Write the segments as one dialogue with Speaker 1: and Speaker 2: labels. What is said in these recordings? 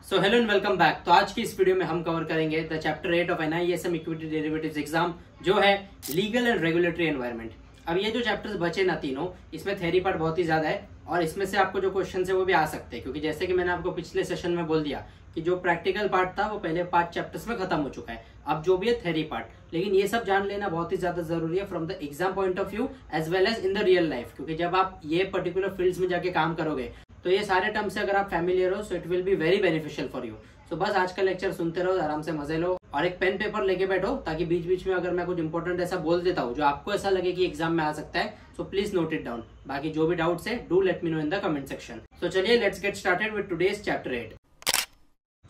Speaker 1: So hello and welcome back. तो आज की इस वीडियो में हम कवर करेंगे the chapter 8 of NISM equity derivatives exam, जो है लीगल एंड रेगुलेटरी एनवायरनमेंट। अब ये जो चैप्टर्स बचे ना तीनों, इसमें थ्योरी पार्ट बहुत ही ज्यादा है और इसमें से आपको जो क्वेश्चन है वो भी आ सकते हैं, क्योंकि जैसे कि मैंने आपको पिछले सेशन में बोल दिया कि जो प्रैक्टिकल पार्ट था वो पहले 5 चैप्टर्स में खत्म हो चुका है। अब जो भी है थ्योरी पार्ट, लेकिन ये सब जान लेना बहुत ही ज्यादा जरूरी है from the exam point of view as well as in the real life, क्योंकि जब आप ये पर्टिकुलर फील्ड्स में जाके काम करोगे तो ये सारे टर्म्स से अगर आप फैमिलियर हो so it will be very beneficial for you. So बस आज का लेक्चर सुनते रहो, आराम से मजे लो और एक पेन पेपर लेके बैठो, ताकि बीच बीच में अगर मैं कुछ इंपॉर्टेंट ऐसा बोल देता हूँ जो आपको ऐसा लगे कि एग्जाम में आ सकता है, so please note it down. बाकी जो भी डाउट्स है do let me know in the comment section. So चलिए let's get started with today's chapter 8।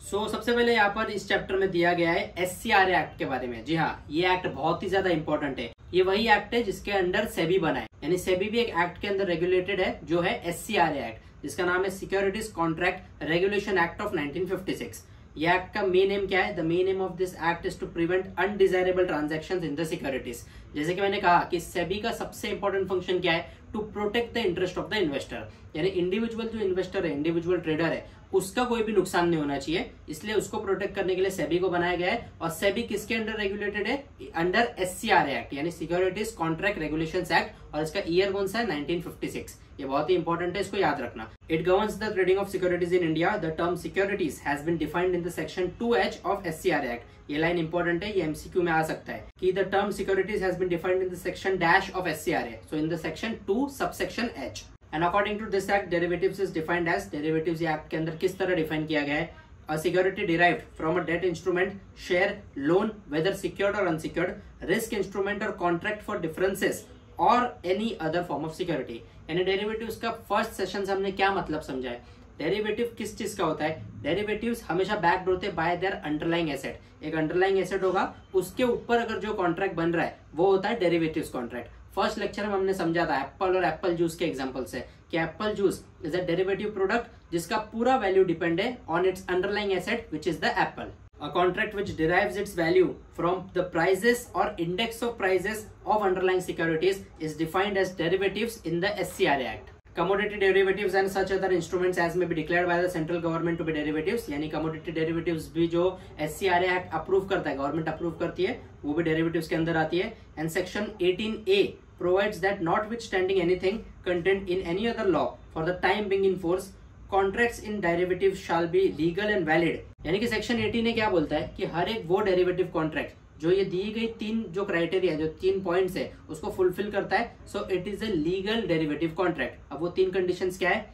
Speaker 1: So सबसे पहले यहाँ पर इस चैप्टर में दिया गया है SCRA एक्ट के बारे में। जी हाँ, ये एक्ट बहुत ही ज्यादा इंपॉर्टेंट है। ये वही एक्ट है जिसके अंडर सेबी बना है, यानी सेबी भी एक एक्ट के अंदर रेगुलेटेड है जो है SCRA एक्ट, जिसका नाम है securities contract regulation act of 1956। ये एक्ट का मेन एम क्या है? The main aim of this act is to prevent undesirable transactions in the securities. जैसे कि मैंने कहा कि सेबी का सबसे इंपॉर्टेंट फंक्शन क्या है? To protect the interest of the investor, यानी इंडिविजुअल जो इन्वेस्टर है, इंडिविजुअल ट्रेडर है, उसका कोई भी नुकसान नहीं होना चाहिए, इसलिए उसको प्रोटेक्ट करने के लिए सेबी को बनाया गया है। और सेबी किसके अंडर रेगुलेटेड है? अंडर SCRA एक्ट, यानी सिक्योरिटीज कॉन्ट्रैक्ट रेगुलेशंस एक्ट, और इसका ईयर कौन सा है? 1956। ये बहुत ही इंपॉर्टेंट है, इसको याद रखना। It governs the trading of securities in India. The term securities has been defined in the section 2H of SCRA act. ये लाइन इंपॉर्टेंट है, ये MCQ में आ सकता है कि the term securities has been defined in the section dash of SCRA, so in the section 2 subsection H। And according to this act derivatives is defined as, derivatives ये act के अंदर किस तरह डिफाइन किया गया है? A security derived from a debt instrument, share, loan, whether secured or unsecured, risk instrument or contract for differences or any other form of security। यानी derivatives का फर्स्ट सेशन से हमने क्या मतलब समझा है? डेरिवेटिव किस चीज का होता है? डेरिवेटिव्स हमेशा बैक्ड होते हैं बाय देयर अंडरलाइंग एसेट। एक अंडरलाइंग एसेट होगा, उसके ऊपर अगर जो कॉन्ट्रैक्ट बन रहा है वो होता है डेरिवेटिव्स कॉन्ट्रैक्ट। फर्स्ट लेक्चर में हमने समझा था एप्पल और एप्पल जूस के एग्जांपल से कि Apple juice is a derivative product जिसका पूरा वैल्यू डिपेंड है on it's underlying asset which is the Apple. A contract which derives its value from the prices or index of prices of underlying securities is defined as derivatives in the SCRA Act. Commodity derivatives and such other instruments as may be declared by the central government to be derivatives, यानी commodity derivatives भी जो SCRA Act approve करता है, government approve करती है, वो भी derivatives के अंदर आती है। And section 18A provides that notwithstanding anything contained in any other law for the time being in force, contracts in derivative shall be legal and valid. यानी कि सेक्शन 18 ने क्या बोलता है कि हर एक वो डेरिवेटिव कॉन्ट्रैक्ट जो ये दी गई 3 जो क्राइटेरिया, जो 3 पॉइंट्स है, उसको फुलफिल करता है, so it is a legal derivative contract. अब वो 3 कंडीशंस क्या है?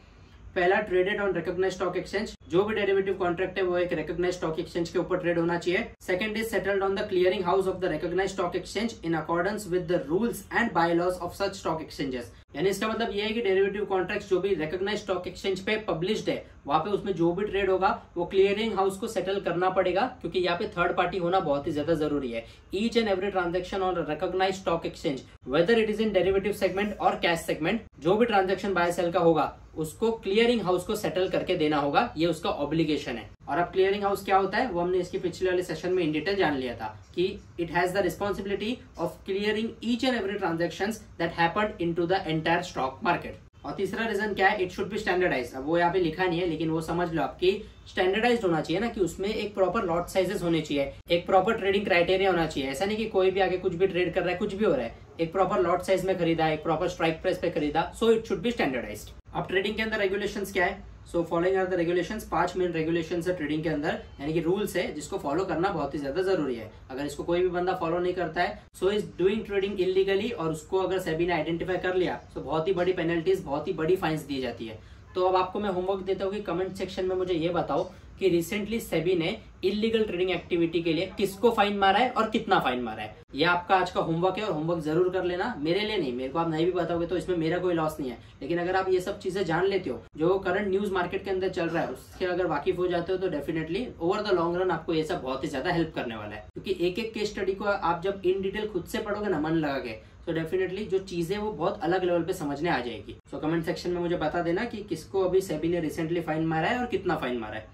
Speaker 1: पहला, traded on recognised stock exchange, जो भी डेरिवेटिव कॉन्ट्रैक्ट है वो एक रिकॉग्नाइज्ड स्टॉक एक्सचेंज के ऊपर ट्रेड होना चाहिए। Second is settled on the clearing house of the recognised stock exchange in accordance with the rules and bylaws of such stock exchanges. यानी इसका मतलब ये है कि डेरिवेटिव कॉन्ट्रैक्ट्स जो भी रिकॉग्नाइज्ड स्टॉक एक्सचेंज पे पब्लिश्ड है, वहां पे उसमें जो भी ट्रेड होगा वो क्लियरिंग हाउस को सेटल करना पड़ेगा, क्योंकि यहाँ पे थर्ड पार्टी होना बहुत ही ज्यादा जरूरी है। Each and every transaction on recognised stock exchange whether it is in derivative segment और कैश सेगमेंट, जो भी ट्रांजेक्शन बाय सेल का होगा उसको क्लियरिंग हाउस को सेटल करके देना होगा, ये उसका ऑब्लिगेशन है। और अब क्लियरिंग हाउस क्या होता है वो हमने इसके पिछले वाले सेशन में इन डिटेल जान लिया था कि it has the responsibility of clearing each and every transactions that happened into the entire stock market. और तीसरा रीजन क्या है? It should be standardised. अब वो यहाँ पे लिखा नहीं है, लेकिन वो समझ लो आपकी स्टैंडर्डाइज्ड होना चाहिए ना, कि उसमें एक प्रॉपर लॉट साइजेस होने चाहिए, एक प्रॉपर ट्रेडिंग क्राइटेरिया होना चाहिए। ऐसा नहीं कि कोई भी आगे कुछ भी ट्रेड कर रहा है, कुछ भी हो रहा है, एक प्रॉपर लॉट साइज में खरीदा, एक प्रॉपर स्ट्राइक प्राइस पे खरीदा, so it should be standardised. अब ट्रेडिंग के अंदर रेगुलेशंस क्या है? So following are the regulations. 5 main regulations है ट्रेडिंग के अंदर, यानी कि रूल्स है जिसको फॉलो करना बहुत ही ज्यादा जरूरी है। अगर इसको कोई भी बंदा फॉलो नहीं करता है so is doing trading illegally, और उसको अगर सेबी ने आइडेंटिफाई कर लिया तो बहुत ही बड़ी पेनल्टीज, बहुत ही बड़ी फाइन्स दी जाती है। तो अब आपको मैं होमवर्क देता हूँ कि कमेंट सेक्शन में मुझे ये बताओ कि रिसेंटली सेबी ने इलीगल ट्रेडिंग एक्टिविटी के लिए किसको फाइन मारा है और कितना फाइन मारा है। ये आपका आज का होमवर्क है और होमवर्क जरूर कर लेना, मेरे लिए नहीं, मेरे को आप नहीं भी बताओगे तो इसमें मेरा कोई लॉस नहीं है, लेकिन अगर आप ये सब चीजें जान लेते हो जो करंट न्यूज मार्केट के अंदर चल रहा है उसके अगर वाकिफ हो जाते हो तो definitely over the long run आपको ये सब बहुत ही ज्यादा हेल्प करने वाला है। क्योंकि एक एक केस स्टडी को आप जब इन डिटेल खुद से पढ़ोगे ना, मन लगा के, तो डेफिनेटली जो चीजें वो बहुत अलग लेवल पे समझने आ जाएगी। सो कमेंट सेक्शन में मुझे बता देना कि किसको अभी सेबी ने रिसेंटली फाइन मारा है और कितना फाइन मारा है।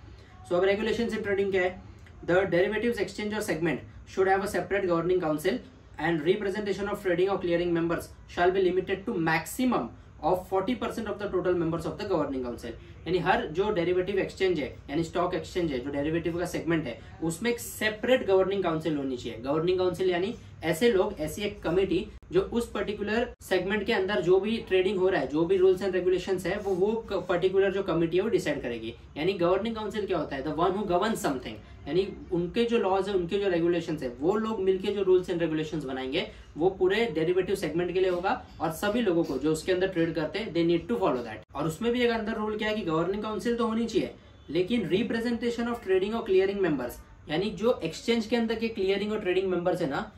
Speaker 1: सो अब रेगुलेशंस इन ट्रेडिंग क्या है? द डेरिवेटिव्स एक्सचेंज और segment should have a separate governing council and representation of trading or clearing members shall be limited to maximum of 40% of the total members of the governing council। यानी हर जो derivative exchange है यानी stock exchange है, जो derivative का segment है, उसमें एक सेपरेट गवर्निंग काउंसिल होनी चाहिए। गवर्निंग काउंसिल यानी ऐसे लोग, ऐसी एक कमेटी जो उस पर्टिकुलर सेगमेंट के अंदर जो भी ट्रेडिंग हो रहा है, जो भी रूल्स एंड रेगुलेशंस है, वो पर्टिकुलर जो कमेटी है वो डिसाइड करेगी। यानी गवर्निंग काउंसिल क्या होता है? The one who govern something, यानी उनके जो लॉज है, उनके जो रेगुलेशंस है, वो लोग मिलके जो रूल्स एंड रेगुलेशंस बनाएंगे वो पूरे डेरिवेटिव सेगमेंट के लिए होगा और सभी लोगों को जो उसके अंदर ट्रेड करते हैं they need to follow that. और उसमें भी एक अंदर रूल क्या है कि गवर्निंग काउंसिल तो होनी चाहिए, लेकिन रिप्रेजेंटेशन ऑफ ट्रेडिंग और क्लियरिंग मेंबर्स, यानी जो एक्सचेंज के अंदर के क्लियरिंग और ट्रेडिंग मेंबर्स है ना,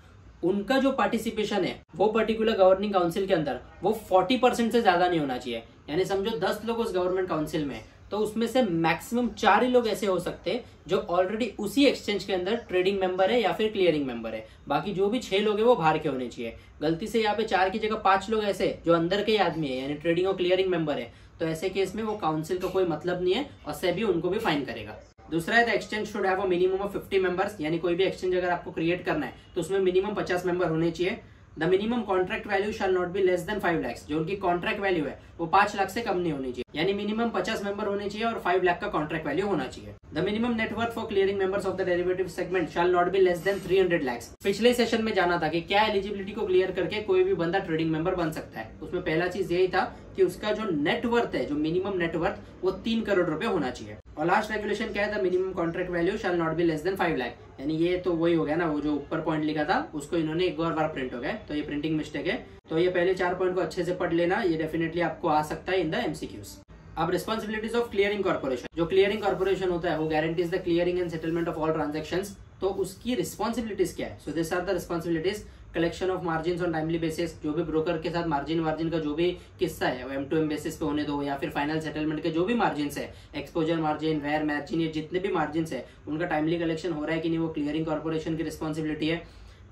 Speaker 1: उनका जो पार्टिसिपेशन है वो पर्टिकुलर गवर्निंग काउंसिल के अंदर वो 40% से ज्यादा नहीं होना चाहिए। यानी समझो 10 लोग उस गवर्नमेंट काउंसिल में, तो उसमें से मैक्सिमम 4 ही लोग ऐसे हो सकते हैं जो ऑलरेडी उसी एक्सचेंज के अंदर ट्रेडिंग मेंबर है या फिर क्लियरिंग मेंबर है। बाकी जो भी 6 लोग है वो बाहर के होने चाहिए। गलती से यहाँ पे 4 की जगह 5 लोग ऐसे जो अंदर के आदमी है यानी ट्रेडिंग और क्लियरिंग मेंबर है, तो ऐसे केस में वो काउंसिल का कोई मतलब नहीं है और सेबी उनको भी फाइन करेगा। दूसरा है the exchange should have a minimum of 50 members, यानी कोई भी एक्सचेंज अगर आपको क्रिएट करना है तो उसमें मिनिमम 50 मेंबर होने चाहिए। The minimum contract value shall not be less than 5 lakh, जो उनकी कॉन्ट्रैक्ट वैल्यू है वो 5 लाख से कम नहीं होनी चाहिए, यानी मिनिमम 50 मेंबर होने चाहिए और 5 लाख का कॉन्ट्रैक्ट वैल्यू होना चाहिए। The minimum net worth for clearing members of the derivative segment shall not be less than 300 lakh. पिछले सेशन में जाना था कि क्या एलिजिबिलिटी को क्लियर करके कोई भी बंदा ट्रेडिंग मेंबर बन सकता है। उसमें पहला चीज यही था कि उसका जो नेटवर्थ है, जो मिनिमम नेटवर्थ, वो 3 करोड़ रुपए होना चाहिए। और लास्ट रेगुलेशन क्या है? The minimum contract value shall not be less than 5 lakh, यानी ये तो वही हो गया ना, वो जो ऊपर पॉइंट लिखा था उसको इन्होंने एक और बार प्रिंट हो गया, तो ये प्रिंटिंग मिस्टेक है। तो ये पहले 4 पॉइंट को अच्छे से पढ़ लेना, ये डेफिनेटली आपको आ सकता है इन द एमसीक्यूज। अब रिस्पॉन्सिबिलिटीज ऑफ क्लियरिंग कॉर्पोरेशन, जो क्लियरिंग कॉर्पोरेशन होता है वो guarantees the clearing and settlement of all transactions. तो उसकी रिस्पॉन्सिबिलिटीज क्या है? So this are the responsibilities: collection of margin on timely basis, जो भी ब्रोकर के साथ मार्जिन का जो भी किस्सा है वो M2M बेसिस पे होने दो, या फिर फाइनल सेटलमेंट के जो भी मार्जिन है, एक्सपोजर मार्जिन, वेयर मार्जिन, ये जितने भी मार्जिन है उनका टाइमली कलेक्शन हो रहा है कि नहीं, वो क्लियरिंग कॉर्पोरेशन की रिस्पॉन्सिबिलिटी है।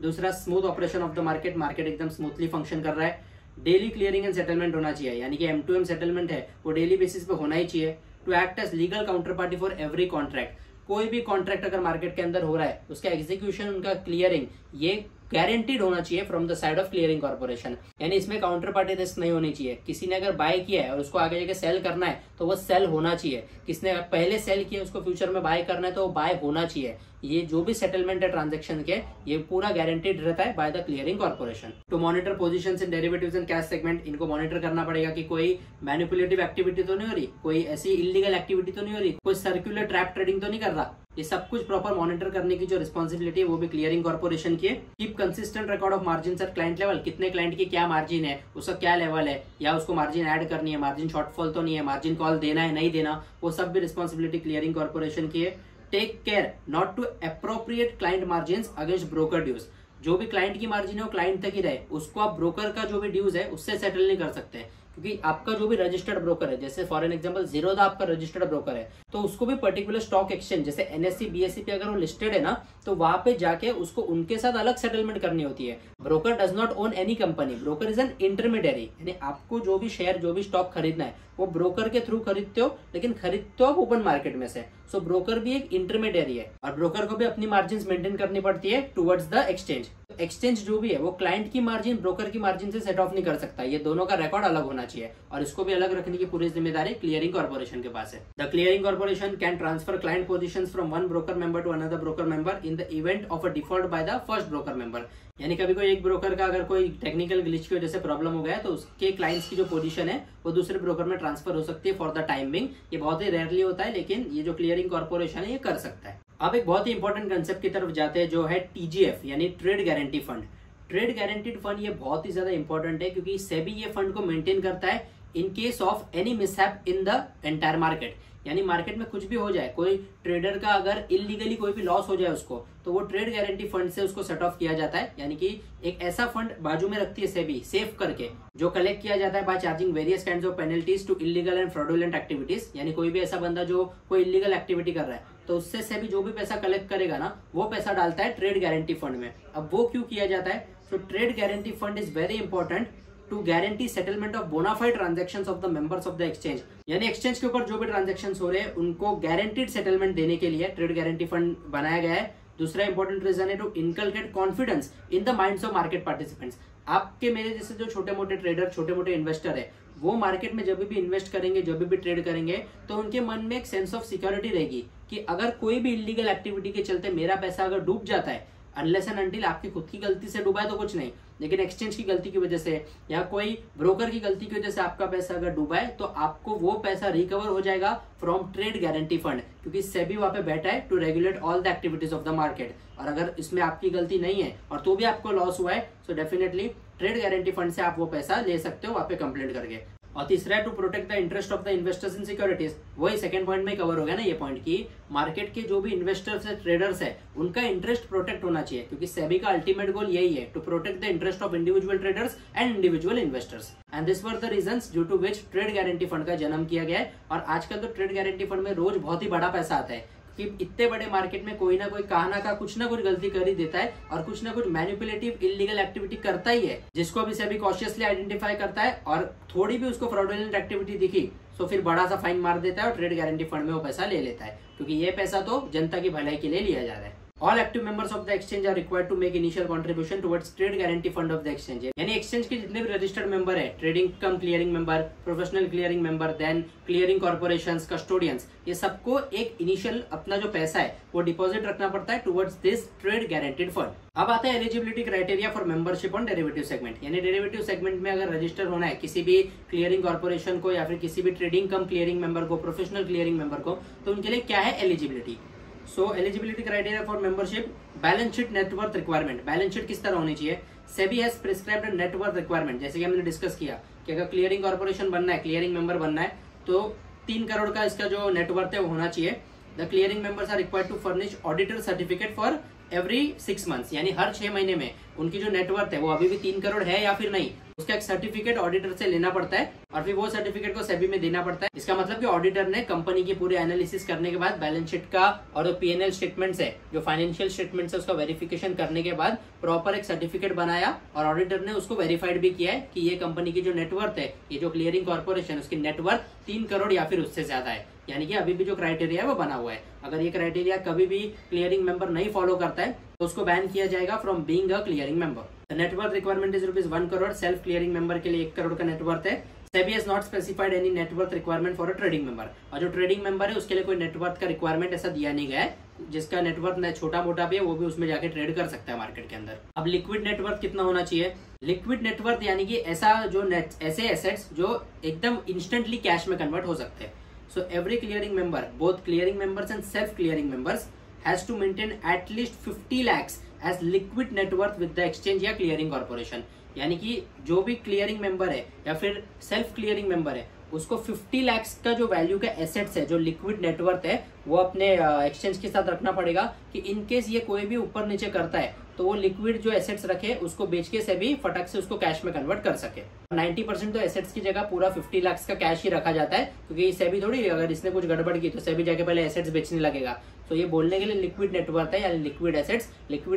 Speaker 1: दूसरा, smooth operation of the market, market एकदम स्मूथली फंक्शन कर रहा है। डेली क्लियरिंग एंड सेटलमेंट होना चाहिए, यानी कि M2M सेटलमेंट है वो डेली बेसिस पे होना ही चाहिए। To act as legal counter party for every contract, कोई भी कॉन्ट्रैक्ट अगर मार्केट के अंदर हो रहा है उसका एग्जीक्यूशन, उनका क्लियरिंग, ये गारंटीड होना चाहिए from the side of clearing corporation. यानी इसमें काउंटर पार्टी रिस्क नहीं होनी चाहिए। किसी ने अगर बाय किया है और उसको आगे जाके सेल करना है तो वो सेल होना चाहिए। किसने पहले सेल किया उसको फ्यूचर में बाय करना है तो वो बाय होना चाहिए। ये जो भी सेटलमेंट है ट्रांजैक्शन के, ये पूरा गारंटीड रहता है by the clearing corporation. To monitor positions in derivatives and cash segment, इनको मॉनिटर करना पड़ेगा कि कोई मैनिपुलेटिव एक्टिविटी तो नहीं हो रही, कोई ऐसी इलीगल एक्टिविटी तो नहीं हो रही, कोई सर्कुलर ट्रैप ट्रेडिंग तो नहीं कर रहा। ये सब कुछ प्रॉपर मॉनिटर करने की जो रिस्पॉन्सिबिलिटी है वो भी क्लियरिंग कॉर्पोरेशन की है। Keep consistent record of margin at client level, कितने क्लाइंट की क्या मार्जिन है, उसका क्या लेवल है, या उसको मार्जिन ऐड करनी है, मार्जिन शॉर्टफॉल तो नहीं है, मार्जिन कॉल देना है नहीं देना, वो सब भी रिस्पॉन्सिबिलिटी क्लियरिंग कॉर्पोरेशन की है। Take care not to appropriate client margin against broker dues, जो भी क्लाइंट की मार्जिन है वो क्लाइंट तक ही रहे, उसको आप ब्रोकर का जो भी ड्यूज है उससे सेटल नहीं कर सकते। क्योंकि आपका जो भी रजिस्टर्ड ब्रोकर है, जैसे फॉर एन एग्जांपल जीरोधा आपका रजिस्टर्ड ब्रोकर है, तो उसको भी पर्टिकुलर स्टॉक एक्सचेंज जैसे NSE BSE पे अगर वो लिस्टेड है ना, तो वहां पे जाके उसको उनके साथ अलग सेटलमेंट करनी होती है। Broker does not own any company, broker is an intermediary, यानी आपको जो भी शेयर जो भी स्टॉक खरीदना है वो ब्रोकर के थ्रू खरीदते हो, लेकिन खरीदते हो आप ओपन मार्केट में से। सो ब्रोकर भी एक इंटरमीडियरी है और ब्रोकर को भी अपनी मार्जिन मेंटेन करनी पड़ती है टुवर्ड्स द एक्सचेंज। एक्सचेंज जो भी है वो क्लाइंट की मार्जिन ब्रोकर की मार्जिन से सेट ऑफ नहीं कर सकता, ये दोनों का रिकॉर्ड अलग होना चाहिए और इसको भी अलग रखने की पूरी जिम्मेदारी क्लियरिंग कॉर्पोरेशन के पास है। The clearing corporation can transfer client positions from one broker member to another broker member in the event of a default by the first broker member, यानी कभी कोई एक ब्रोकर का अगर कोई टेक्निकल ग्लिच की वजह से प्रॉब्लम हो गया तो उसके क्लाइंट्स की जो पोजीशन है वो दूसरे ब्रोकर में ट्रांसफर हो सकती है फॉर द टाइम बिंग। ये बहुत ही रेयरली होता है, लेकिन ये जो क्लियरिंग कॉर्पोरेशन है ये कर सकता है। अब एक बहुत ही इंपॉर्टेंट कंसेप्ट की तरफ जाते हैं जो है TGF यानी trade guarantee fund. Trade guaranteed fund ये बहुत ही ज्यादा इंपॉर्टेंट है क्योंकि सेबी ये फंड को मेंटेन करता है in case of any mishap in the entire market, यानी मार्केट में कुछ भी हो जाए, कोई ट्रेडर का अगर इलीगली कोई भी लॉस हो जाए उसको, तो वो ट्रेड गारंटी फंड से उसको सेट ऑफ किया जाता है। यानी कि एक ऐसा फंड बाजू में रखती है सेबी सेफ करके, जो कलेक्ट किया जाता है by charging various kinds of penalties to illegal and fraudulent activities, यानी कोई भी ऐसा बंदा जो कोई इलीगल एक्टिविटी कर रहा है तो उससे सेबी जो भी पैसा कलेक्ट करेगा ना वो पैसा डालता है ट्रेड गारंटी फंड में। अब वो क्यों किया जाता है? So trade guarantee fund is very important to guarantee settlement of bona fide transactions of the members of the exchange, यानी एक्सचेंज के ऊपर जो भी ट्रांजैक्शंस हो रहे हैं उनको गारंटीड सेटलमेंट देने के लिए ट्रेड गारंटी फंड बनाया गया है। दूसरा इंपॉर्टेंट रीजन है to inculcate confidence in the minds of market participants, आपके मेरे जैसे जो छोटे मोटे ट्रेडर, छोटे मोटे इन्वेस्टर है, वो मार्केट में जब भी इन्वेस्ट करेंगे, जब भी ट्रेड करेंगे, तो उनके मन में एक सेंस ऑफ सिक्योरिटी रहेगी कि अगर कोई भी इलीगल एक्टिविटी के चलते मेरा पैसा अगर डूब जाता है, अनलेस एंड अनटिल आपकी खुद की गलती से डूबा है तो कुछ नहीं, लेकिन एक्सचेंज की गलती की वजह से या कोई ब्रोकर की गलती की वजह से आपका पैसा अगर डूबा है, तो आपको वो पैसा रिकवर हो जाएगा फ्रॉम ट्रेड गारंटी फंड, क्योंकि सेबी वहां पे बैठा है to regulate all the activities of the market. और अगर इसमें आपकी गलती नहीं है और तो भी आपको लॉस हुआ है, so definitely trade guarantee fund से आप वो पैसा ले सकते हो वहां पे कंप्लेंट करके। और तीसरा है to protect the interest of the investors in securities. वही सेकंड पॉइंट में कवर हो गया ना ये पॉइंट की मार्केट के जो भी इन्वेस्टर्स है, ट्रेडर्स है, उनका इंटरेस्ट प्रोटेक्ट होना चाहिए, क्योंकि सेबी का अल्टीमेट गोल यही है, to protect the interest of individual traders and individual investors. And this were the reasons due to which trade guarantee fund का जन्म किया गया है। और आजकल तो ट्रेड गारंटी फंड में रोज बहुत ही बड़ा पैसा आता है कि इतने बड़े मार्केट में कोई ना कोई कहा का कुछ ना कुछ गलती कर ही देता है और कुछ ना कुछ मैनिपुलेटिव इलीगल एक्टिविटी करता ही है, जिसको अभी सेबी कॉशियसली आइडेंटिफाई करता है। और थोड़ी भी उसको फ्रॉडुलेंट एक्टिविटी दिखी तो फिर बड़ा सा फाइन मार देता है और ट्रेड गारंटी फंड में वो पैसा ले लेता है, क्योंकि ये पैसा तो जनता की भलाई के लिए लिया जा रहा है। All active members of the exchange are required to make initial contribution towards trade guarantee fund of the exchange। यानी एक्सचेंज के जितने भी रजिस्टर्ड मेंबर है, trading cum clearing member, professional clearing member, then clearing corporations, custodians, ये सबको एक initial अपना जो पैसा है वो डिपॉजिट रखना पड़ता है towards this trade guaranteed fund. अब आता है eligibility criteria for membership on derivative segment. यानी डेरिवेटिव सेगमेंट में अगर रजिस्टर होना है किसी भी क्लियरिंग कॉर्पोरेशन को या फिर किसी भी ट्रेडिंग कम क्लियरिंग मेंबर को, प्रोफेशनल क्लियरिंग मेंबर को, तो उनके लिए क्या है eligibility. So eligibility criteria for membership, balance sheet net worth requirement. Balance sheet किस तरह होनी चाहिए? SEBI has prescribed net worth requirement. जैसे कि हमने डिस्कस किया कि अगर क्लियरिंग कॉर्पोरेशन बनना है, क्लियरिंग मेंबर बनना है, तो 3 करोड़ का इसका जो नेटवर्थ है वो होना चाहिए। The clearing members are required to furnish auditor certificate for every 6 months. यानी हर 6 महीने में उनकी जो नेटवर्थ है वो अभी भी 3 करोड़ है या फिर नहीं, उसका एक सर्टिफिकेट ऑडिटर से लेना पड़ता है और फिर वो सर्टिफिकेट को सेबी में देना पड़ता है। इसका मतलब कि ऑडिटर ने कंपनी की पूरी एनालिसिस करने के बाद बैलेंस शीट का और जो पीएनएल स्टेटमेंट्स है, जो फाइनेंशियल स्टेटमेंट्स है, उसका वेरिफिकेशन करने के बाद प्रॉपर एक सर्टिफिकेट बनाया और ऑडिटर ने उसको वेरीफाइड भी किया है कि ये कंपनी की जो नेटवर्थ है, ये जो क्लियरिंग कॉर्पोरेशन, उसकी नेटवर्थ 3 करोड़ या फिर उससे ज्यादा है। यानी कि अभी भी जो क्राइटेरिया है वो बना हुआ है। अगर ये क्राइटेरिया कभी भी क्लियरिंग मेंबर नहीं फॉलो करता है तो उसको बैन किया जाएगा from being a clearing member. Net worth requirement is ₹1 crore. Self clearing member के लिए 1 करोड़ का नेटवर्थ है। SEBI has not specified any net worth requirement for a trading member. और जो ट्रेडिंग मेंबर है उसके लिए कोई नेटवर्थ का रिक्वायरमेंट ऐसा दिया नहीं गया है। जिसका नेटवर्थ छोटा मोटा भी है वो भी उसमें जाके ट्रेड कर सकता है मार्केट के अंदर। अब लिक्विड नेटवर्थ कितना होना चाहिए? लिक्विड नेटवर्थ यानी कि ऐसा जो ऐसे एसेट्स जो एकदम इंस्टेंटली कैश में कन्वर्ट हो सकते हैं। So every clearing member, both clearing members and self-clearing members, has to maintain at least 50 lakhs as liquid net worth with the exchange या clearing corporation। यानी कि जो भी क्लियरिंग मेंबर है या फिर सेल्फ क्लियरिंग मेंबर है उसको 50 लाख का जो वैल्यू का एसेट्स है, जो लिक्विड नेटवर्थ है, वो अपने एक्सचेंज के साथ रखना पड़ेगा कि इन केस ये कोई भी ऊपर नीचे करता है तो वो लिक्विड जो एसेट्स रखे उसको बेच के से भी फटक से उसको कैश में कन्वर्ट कर सके। 90% तो एसेट्स की जगह पूरा 50 लाख का कैश ही रखा जाता है, क्योंकि सेबी थोड़ी अगर इसने कुछ गड़बड़ की तो सेबी जाके पहले एसेट्स बेचने लगेगा। तो ये बोलने के लिए लिक्विड नेटवर्थ है यानी लिक्विड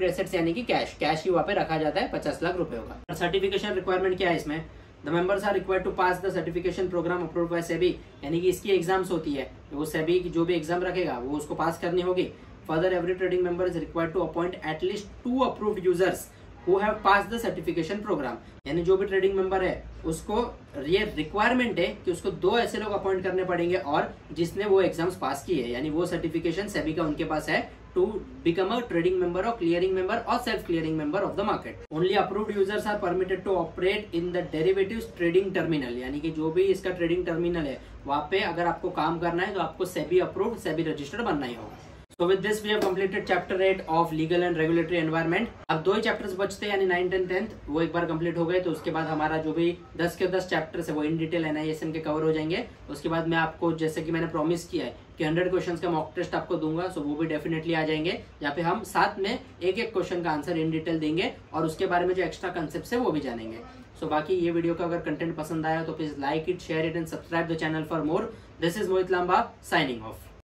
Speaker 1: एसेट्स यानी कि कैश ही वहाँ पे रखा जाता है 50 लाख रुपए का। सर्टिफिकेशन रिक्वायरमेंट क्या है इसमें? The members are required to pass the certification program approved by SEBI। यानी कि इसकी एग्जाम्स होती है, वो सेबी की जो भी एग्जाम रखेगा वो उसको पास करनी होगी। Further every trading member is required to appoint at least 2 approved users who have pass the certification programme. यानी जो भी ट्रेडिंग मेंबर है उसको ये रिक्वायरमेंट है कि उसको 2 ऐसे लोग अपॉइंट करने पड़ेंगे और जिसने वो एग्जाम्स पास की है, यानी वो सर्टिफिकेशन सेबी का उनके पास है to become a trading member or clearing member or self-clearing member of the market. Only approved users are permitted to operate in the derivatives trading terminal। यानी कि जो भी इसका ट्रेडिंग टर्मिनल है वहाँ पे अगर आपको काम करना है तो आपको सेबी अप्रूव्ड, सेबी रजिस्टर्ड बनना ही होगा। So with this we have completed chapter 8 of legal and regulatory environment। अब 2 ही चैप्टर्स बचते हैं यानी 9, 10, 10 वो एक बार कंप्लीट हो गए तो उसके बाद हमारा जो भी 10 के 10 चैप्टर्स है वो इन डिटेल NISM के कवर हो जाएंगे। उसके बाद मैं आपको जैसे कि मैंने प्रॉमिस किया है कि 100 क्वेश्चंस का मॉक टेस्ट आपको दूंगा, सो वो भी डेफिनेटली आ जाएंगे जहाँ पे हम साथ में एक क्वेश्चन का आंसर इन डिटेल देंगे और उसके बारे में जो एक्स्ट्रा कंसेप्ट है वो भी जानेंगे। सो बाकी ये वीडियो का अगर कंटेंट पसंद आया तो please like it, share it and subscribe the channel for more. This is Mohit Lamba signing of.